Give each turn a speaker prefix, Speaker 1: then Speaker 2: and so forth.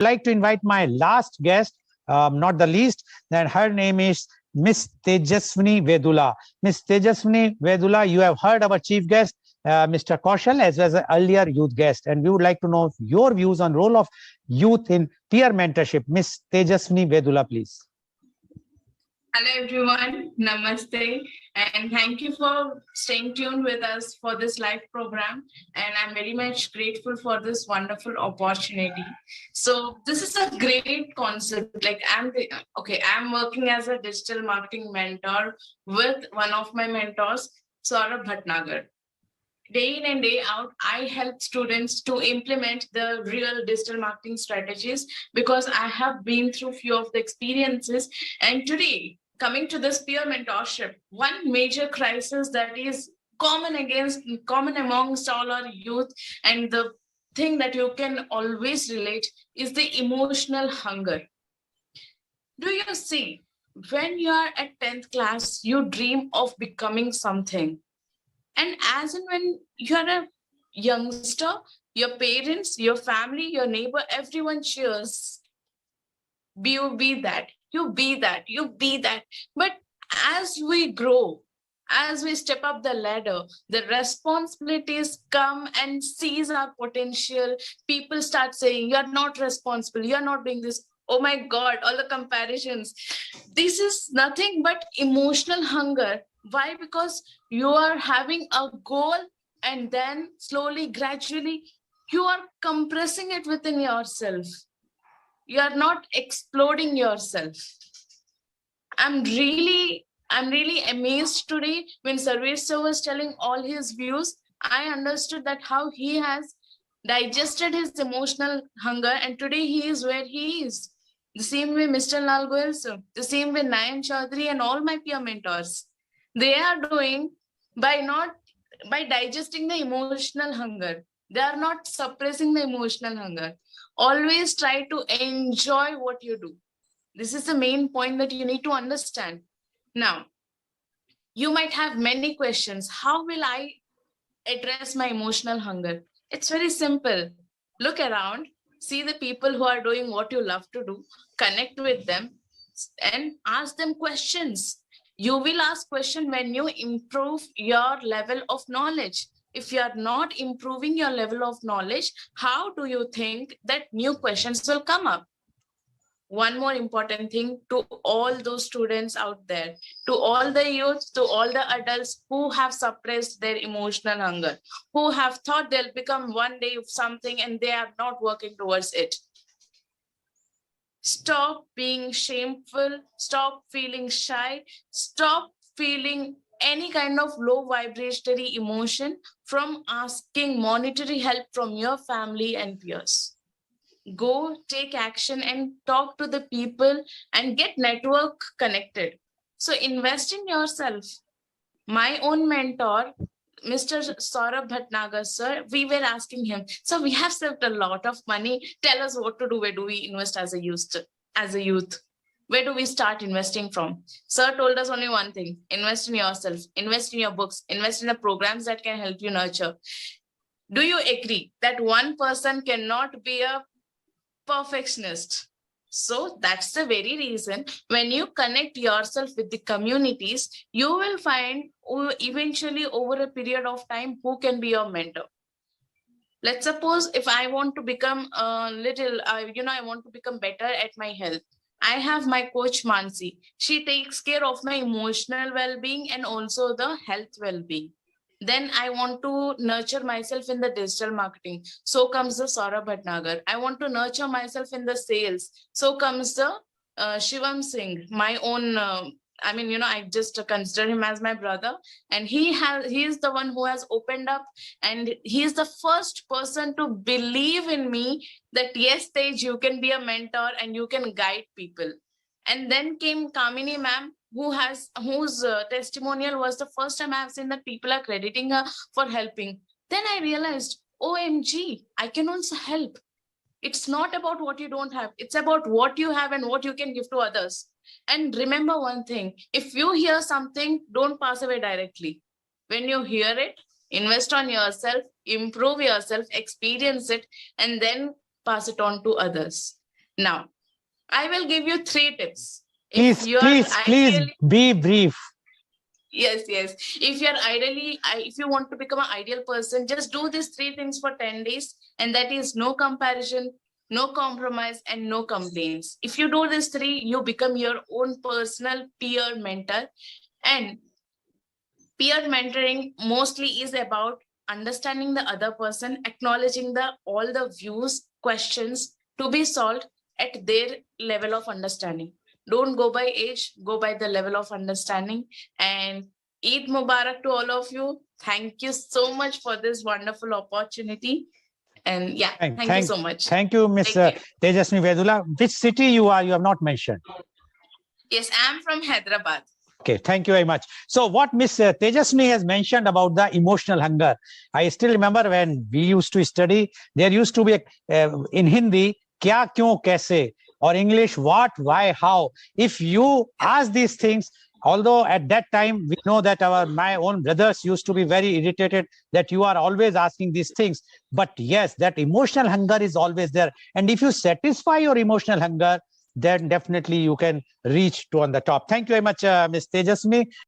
Speaker 1: like to invite my last guest, not the least, and her name is Miss Tejaswini Vedula. Miss Tejaswini Vedula, you have heard our chief guest, Mr. Kaushal, as well as an earlier youth guest, and we would like to know your views on role of youth in peer mentorship. Miss Tejaswini Vedula, please.
Speaker 2: Hello everyone, namaste, and thank you for staying tuned with us for this live program, and I'm very much grateful for this wonderful opportunity. So this is a great concept. Like I'm working as a digital marketing mentor with one of my mentors, Saurabh Bhatnagar. Day in and day out, I help students to implement the real digital marketing strategies because I have been through few of the experiences. And today, coming to this peer mentorship, one major crisis that is common amongst all our youth, and the thing that you can always relate is the emotional hunger. Do you see, when you are at 10th class, you dream of becoming something. And as and when you're a youngster, your parents, your family, your neighbor, everyone cheers. You be that, you be that, you be that. But as we grow, as we step up the ladder, the responsibilities come and seize our potential. People start saying, you're not responsible, you're not doing this. Oh my God, all the comparisons. This is nothing but emotional hunger. Why? Because you are having a goal and then slowly, gradually, you are compressing it within yourself. You are not exploding yourself. I'm really amazed today when Sarveshwar was telling all his views. I understood that how he has digested his emotional hunger, and today he is where he is. The same way Mr. Lal Goyal sir, the same way Nayan Chaudhary and all my peer mentors. They are doing by digesting the emotional hunger. They are not suppressing the emotional hunger. Always try to enjoy what you do. This is the main point that you need to understand. Now, you might have many questions. How will I address my emotional hunger? It's very simple. Look around, see the people who are doing what you love to do, connect with them, and ask them questions. You will ask questions when you improve your level of knowledge. If you are not improving your level of knowledge, how do you think that new questions will come up? One more important thing to all those students out there, to all the youth, to all the adults who have suppressed their emotional hunger, who have thought they'll become one day something and they are not working towards it. Stop being shameful, stop feeling shy, stop feeling any kind of low vibratory emotion from asking monetary help from your family and peers. Go take action and talk to the people and get network connected. So invest in yourself. My own mentor, Mr. Saurabh Bhatnagar, sir, we were asking him, so we have saved a lot of money. Tell us what to do. Where do we invest as a youth? Where do we start investing from? Sir told us only one thing: invest in yourself, invest in your books, invest in the programs that can help you nurture. Do you agree that one person cannot be a perfectionist? So that's the very reason when you connect yourself with the communities, you will find eventually over a period of time who can be your mentor. Let's suppose if I want to become a little, I want to become better at my health. I have my coach Mansi. She takes care of my emotional well-being and also the health well-being. Then I want to nurture myself in the digital marketing. So comes the Saurabh Bhatnagar. I want to nurture myself in the sales. So comes the Shivam Singh, my own. I just consider him as my brother, and he is the one who has opened up, and he is the first person to believe in me that yes, Tej, you can be a mentor and you can guide people. And then came Kamini ma'am, whose testimonial was the first time I have seen that people are crediting her for helping. Then I realized, OMG, I can also help. It's not about what you don't have. It's about what you have and what you can give to others. And remember one thing, if you hear something, don't pass away directly. When you hear it, invest on yourself, improve yourself, experience it, and then pass it on to others. Now, I will give you 3 tips.
Speaker 1: Please,
Speaker 2: you are
Speaker 1: please
Speaker 2: ideally-
Speaker 1: be brief.
Speaker 2: Yes. If you're if you want to become an ideal person, just do these 3 things for 10 days. And that is no comparison, no compromise, and no complaints. If you do these 3, you become your own personal peer mentor. And peer mentoring mostly is about understanding the other person, acknowledging all the views, questions to be solved at their level of understanding. Don't go by age, go by the level of understanding. And Eid Mubarak to all of you. Thank you so much for this wonderful opportunity. And yeah, thank you so much.
Speaker 1: Thank you, Miss
Speaker 2: Take care.
Speaker 1: Tejaswini Vedula. Which city you are? You have not mentioned.
Speaker 2: Yes, I'm from Hyderabad.
Speaker 1: Okay, thank you very much. So what Miss Tejaswini has mentioned about the emotional hunger, I still remember when we used to study, there used to be in Hindi, kya, kyun, kaise, or English, what, why, how. If you ask these things, although at that time we know that my own brothers used to be very irritated that you are always asking these things, but yes, that emotional hunger is always there. And if you satisfy your emotional hunger, then definitely you can reach to on the top. Thank you very much, Ms. Tejaswini.